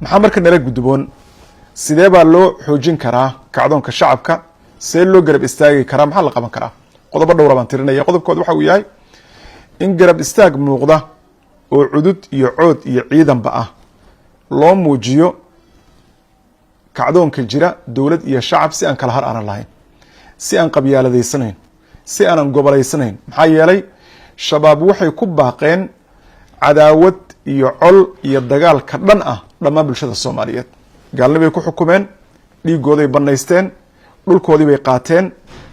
maxaa marka nala gudboon sidee baa loo xoojin karaa kacdoonka shacabka see loo garab istaagi karaa maxaa la qaban karaa qodobo dhowr baan tirinaya qodobkood waxa uu yahay in garab istaag muuqda oo cudud iyo cood iyo ciidanba ah loo muujiyo kacdoonka jira dowlad iyo shacab si aan kala har aanan lahayn si aan qabyaaladaysanayn si aanan gobolaysanayn maxaa yeelay shabaab waxay ku baaqeen cadaawad iyo col iyo dagaal ka dhan ah dhammaan bulshada Soomaaliyeed gaalnimay ku xukumeen dhiigooday banaysteen dhulkoodii bay qaateen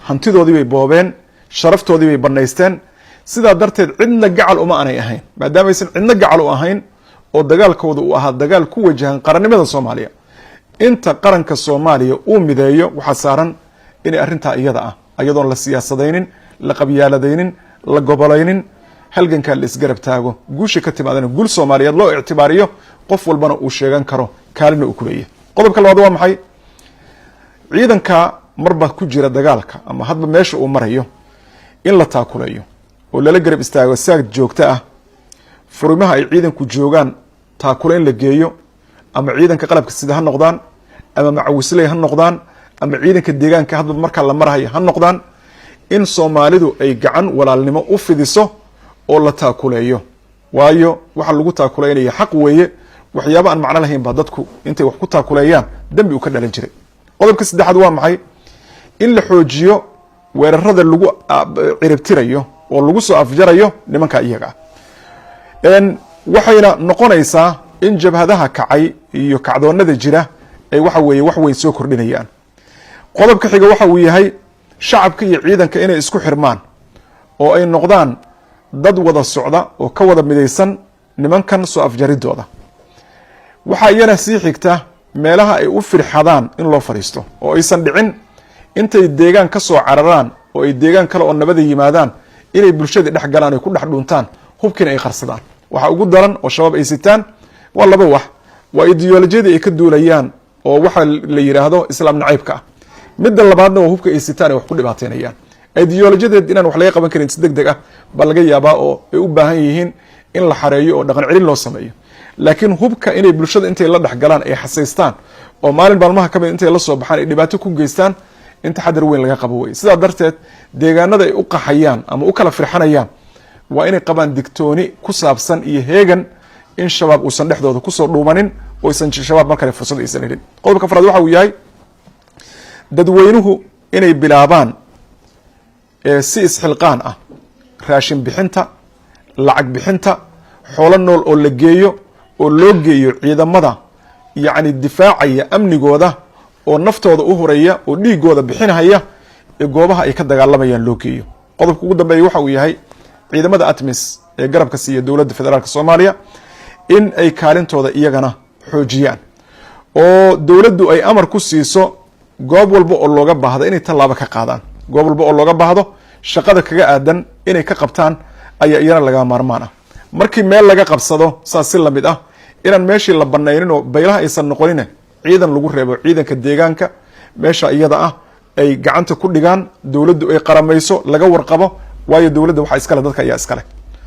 hantidoodii bay boobeen sharaftoodii bay banaysteen sidaa darteed cidna gacal uma aanay ahayn maadaama aysan cidna gacal u ahayn oo dagaalkooda uu ahaa dagaal ku wajahan qarannimada Soomaaliya inta qaranka Soomaaliya uu mideeyo waxa saaran in arrinta iyada ah ayadoon la siyaasadaynin la qabyaaladaynin la gobolaynin halganka la isgarab taago guusha ka timaadana guul Soomaaliyeed loo ictibaariyo qof walbana uu sheegan karo kaalina uu ku leeyahay qodobka labaad waa maxay ciidanka marba ku jira dagaalka ama hadba meesha uu marayo in la taakuleeyo oo lala garab istaago saag joogto ah furimaha ay ciidanku joogaan taakuleen la geeyo ama ciidanka qalabka sida ha noqdaan ama macawisley ha noqdaan ama ciidanka deegaanka hadba marka la marayo ha noqdaan in Soomaalidu ay gacan walaalnimo u fidiso oo la taakuleeyo waayo waxa lagu taakuleeynaya xaq weeye waxyaabo aan macno lahayn ba dadku intay wax ku taakuleeyaan dambi uu ka dhalan jiray qodobka saddexaad waa maxay in la xoojiyo weerarada lagu ciribtirayo oo lagu soo afjarayo nimanka iyaga waxayna noqonaysaa in jabhadaha kacay iyo kacdoonada jira ay wax weyn soo kordhinayaan qodobka xiga waxa uu yahay shacabka iyo ciidanka inay isku xirmaan oo ay noqdaan dad wada socda oo ka wada midaysan nimankan soo afjaridooda waxa iyana sii xigta meelaha ay u firxadaan in loo fariisto oo aysan dhicin intay deegaan ka soo cararaan oo ay deegaan kale oo nabada yimaadaan inay bulshada dhex galaan ay ku dhex dhuntaan hubkiina ay qarsadaan waxa ugu daran oo shabaab ay sitaan waa laba wax waa ideolojiyada ay ka duulayaan oo waxa la yiraahdo islaam naciibka midda labaadna waa hubka ay sitaan ay wax ku dhibaateynayaan ideolojiyadeed inaan wax laga qaban karin si degdeg ah bal laga yaabaa oo ay u baahan yihiin in la xareeyo oo dhaqan celin loo sameeyo laakiin hubka inay bulshada intay la dhex galaan ay xasaystaan oo maalin maalmaha kamid intay la soo baxaan ay dhibaato ku geystaan inta xadar weyn laga qabo way sidaa darteed deegaanada ay u qaxayaan ama u kala firxanayaan waa inay qabaan digtooni ku saabsan iyo heegan in shabaab uusan dhexdooda ku soo dhuumanin oo aysan shabaab markale fursad aysan helin qodobka afraad waxa uu yahay dadweynuhu inay bilaabaan si isxilqaan ah raashin bixinta lacag bixinta xoolo nool oo la geeyo oo loo geeyo ciidamada yacni difaacaya amnigooda oo naftooda u horeeya oo dhiigooda bixinaya ee goobaha ay ka dagaalamayaan loo geeyo qodobka ugu dambeeya waxa uu yahay ciidamada ATMIS ee garabka siiya dowladda federaalka Soomaaliya in ay kaalintooda iyagana xoojiyaan oo dowladdu ay amar ku siiso goob walba oo looga baahdo inay tallaabo ka qaadaan goob walba oo looga baahdo shaqada kaga aadan inay ka qabtaan ayaa iyana laga maarmaan ah markii meel laga qabsado saas si lamid ah inaan meeshii la banaynin oo baylaha aysan noqonin ciidan lagu reebo ciidanka deegaanka meesha iyada ah ay gacanta ku dhigaan dowladdu ay qaramayso laga warqabo waayo dowladda waxa iskale dadka ayaa iskale